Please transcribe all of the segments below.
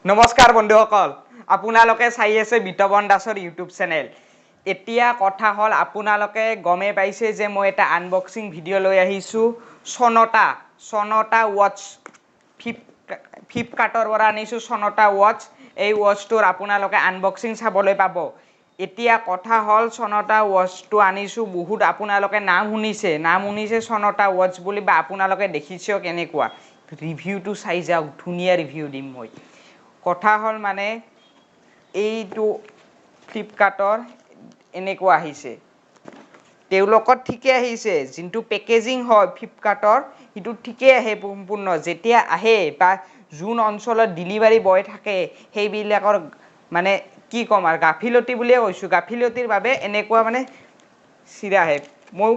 নমস্কাৰ বন্ধুসকল আপোনালোকে চাই আছে বিতপন দাসৰ ইউটিউব চেনেল এতিয়া কথা হল আপোনালোকে গমে পাইছে যে মই এটা আনবক্সিং ভিডিও লৈ আহিছো সনটা ওয়াচ ফ্লিপকাৰ্টৰ পৰা আনিছো সনটা ওয়াচ এই ওয়াচটোৰ আপোনালোকে আনবক্সিং চাবলৈ পাব এতিয়া কথা হল সনটা ওয়াচটো আনিছো বহুত আপোনালোকে নাম শুনিছে সনটা ওয়াচ বুলি বা আপোনালোকে দেখিছে কেনেকুৱা ৰিভিউটো চাই যাওক ধুনিয়া ৰিভিউ দিম মই কথা হল মানে এইটো ফ্লিপকাৰ্টৰ এনেকুৱা আহিছে তেওলকত ঠিকে আহিছে যিন্তু পেকেজিং হয় ফ্লিপকাৰ্টৰ ইটো ঠিকে আহে সম্পূৰ্ণ যেতিয়া আহে বা জুন অঞ্চলত ডেলিভাৰী বয় থাকে সেইবিলাকৰ মানে কি কম আৰু গাফিলতি বুলিয়ে কৈছো গাফিলতিৰ বাবে এনেকুৱা মানে চিৰা আহে মই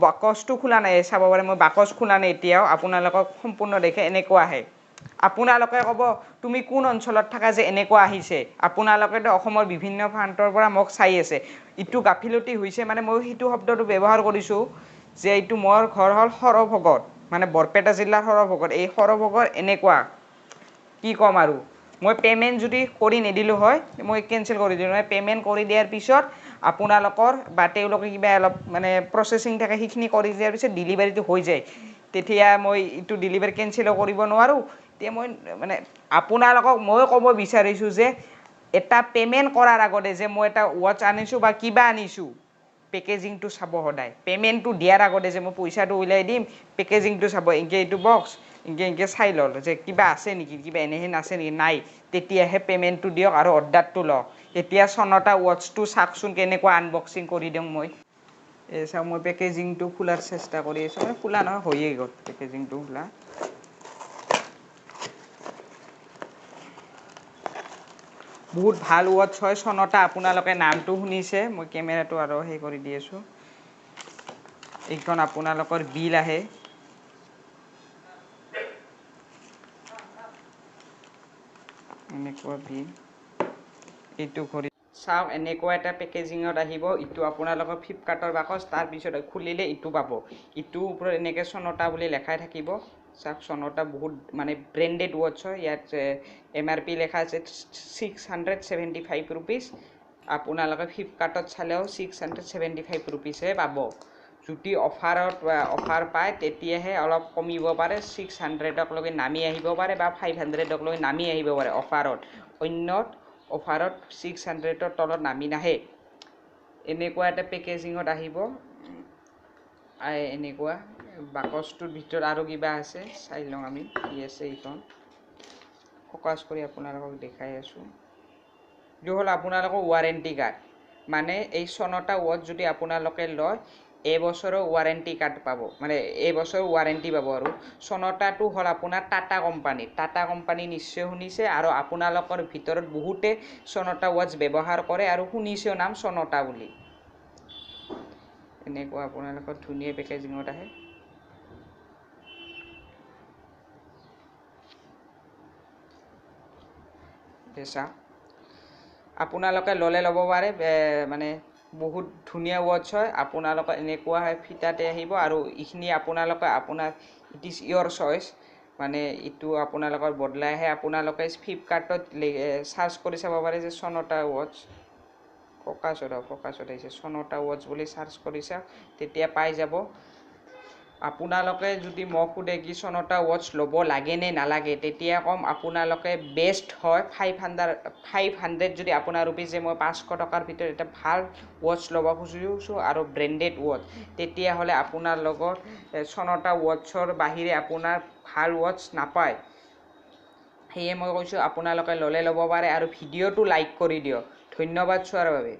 বাকচটো খোলা নাই চাব পাৰে মই বাকচ খোলা নাই এতিয়াও আপোনালোকক সম্পূৰ্ণ দেখে এনেকুৱা আহে আপোনালোকে কব তুমি কোন অঞ্চলত থাকা যে এনেকুৱা আহিছে আপোনালোকে তো অসমৰ বিভিন্ন প্ৰান্তৰ পৰা মোক চাই আছে ইটো গাফিলতি হৈছে মানে মই হিটো শব্দটো ব্যৱহাৰ কৰিছো যে ইটো মোৰ ঘৰ হল হৰভগত মানে বৰপেটা জিলাৰ হৰভগত এই হৰভগৰ এনেকুৱা কি কম আৰু মই পেমেন্ট যদি কৰি নেদিলো হয় মই কেনসেল কৰি দিলো হয় পেমেন্ট কৰি দিয়াৰ পিছত আপোনালোকৰ বা তেওঁলোকে কিবা অলপ মানে প্ৰসেসিং থাকে হিখিনি কৰি দিয়াৰ পিছত ডেলিভাৰীটো হৈ যায় তেতিয়া মই ইটো ডেলিভাৰী কেনসেল কৰিব নোৱাৰো তে মই মানে আপোনালোকক মই ক'ব বিচাৰিছো যে এটা পেমেন্ট কৰাৰ আগতে যে মই এটা ওয়াচ আনিছো বা কিবা আনিছো পেকেজিংটো চাব হদায় পেমেন্টটো দিয়াৰ আগতে যে মই পইচাটো উলাই দিম পেকেজিংটো চাব ইনকে এইটো বক্স ইনকে চাই লল যে কিবা আছে নেকি কিবা এনেহেন আছে নেকি নাই তেতিয়াহে পেমেন্টটো দিয়ক আৰু অৰ্ডাৰটো লওক এতিয়া সনটা ওয়াচটো চাকচোন কেনেকুৱা আনবক্সিং কৰি দিম মই এসা মই পেকেজিংটো খোলাৰ চেষ্টা কৰি আছো খোলা নহয় হৈয়ে গল পেকেজিংটো খোলা বহুত ভাল ওয়াচ হয় সনটা আপোনালোকে নামটো শুনিছে মই ক্যামেৰাটো আৰু হে কৰি দি আছো এইখন আপোনালোকৰ বিল আহে এনেকুৱা বিল এইটো ঘড়ী চাও এনেকুৱা এটা পেকেজিংত আহিব ইটো আপোনালোকৰ ফ্লিপকাৰ্টৰ বাকচ তাৰ পিছত খুলিলে ইটো পাব ইটো ওপৰত এনেকে সনটা বুলি লেখাই থাকিব চাক সনটা বহুত মানে ব্ৰ্যান্ডেড ওয়াচ হয় ইয়াত এমআৰপি লেখা আছে 675 rupees আপোনালোকে ফ্লিপকাৰ্টত চালেও 675 rupees হে পাব যদি অফাৰ পায় তেতিয়াহে অলপ কমিব পাৰে 600 ক লগে নামি আহিব পাৰে বা 500 ক লগে নামি আহিব পাৰে অফাৰত অন্যত অফাৰত 600 ৰ তলত নামি নাহে এনেকুৱা এটা পেকেজিংত আহিব এনেকুৱা বাকচটোৰ ভিতৰত আৰু কিবা আছে চাই লওঁ আমি কি আছে এইখন ফোকাস কৰি আপোনালোকক দেখাই আছো ইটো হল আপোনালোকৰ ওয়াৰেন্টি কাৰ্ড মানে এই সনটা ওয়াচ যদি আপোনালোকে লয় এবছৰৰ ওয়াৰেন্টি কাৰ্ড পাব মানে এবছৰৰ ওয়াৰেন্টি পাব আৰু সনটাটো হল আপোনাৰ টাটা কোম্পানী নিশ্চয় শুনিছে আৰু আপোনালোকৰ ভিতৰত বহুতে সনটা ওয়াচ ব্যৱহাৰ কৰে আৰু শুনিছেও নাম সনটা বুলি এনেকুৱা আপোনালোকৰ ধুনিয়া পেকেজিংত আহে দেছা আপোনালোকে ললে লব পাৰে মানে বহুত ধুনিয়া ওয়াচ হয় আপোনালোকে এনেকুৱা হয় ফিটাতে আহিব আৰু ইখিনি আপোনালোকে আপোনাৰ ইট ইজ ইয়োৰ চয়েস মানে ইটো আপোনালোকৰ বদলাই আহে আপোনালোকে ফ্লিপকাৰ্টত সাৰ্চ কৰি চাব পাৰে যে সনটা ওয়াচ ফোকাসত আহিছে সনটা ওয়াচ বুলি সাৰ্চ কৰিছা তেতিয়া পাই যাব আপোনালোকে যদি মোক সুধে কি সনটা ওয়াচ লব লাগে নে নালাগে তেতিয়া কম আপোনালোকে বেস্ট হয় 500 যদি আপোনাৰ ৰুপিস যে মই 500 টকাৰ ভিতৰত এটা ভাল ওয়াচ লব খুজিছো আৰু ব্ৰ্যান্ডেড ওয়াচ তেতিয়া হলে আপোনাৰ লগত সনটা ওয়াচৰ বাহিৰে আপোনাৰ ভাল ওয়াচ নাপায় হেয়ে মই কৈছো আপোনালোকে ললে লব পাৰে আৰু ভিডিওটো লাইক কৰি দিয়ক ধন্যবাদ চোৱাৰ বাবে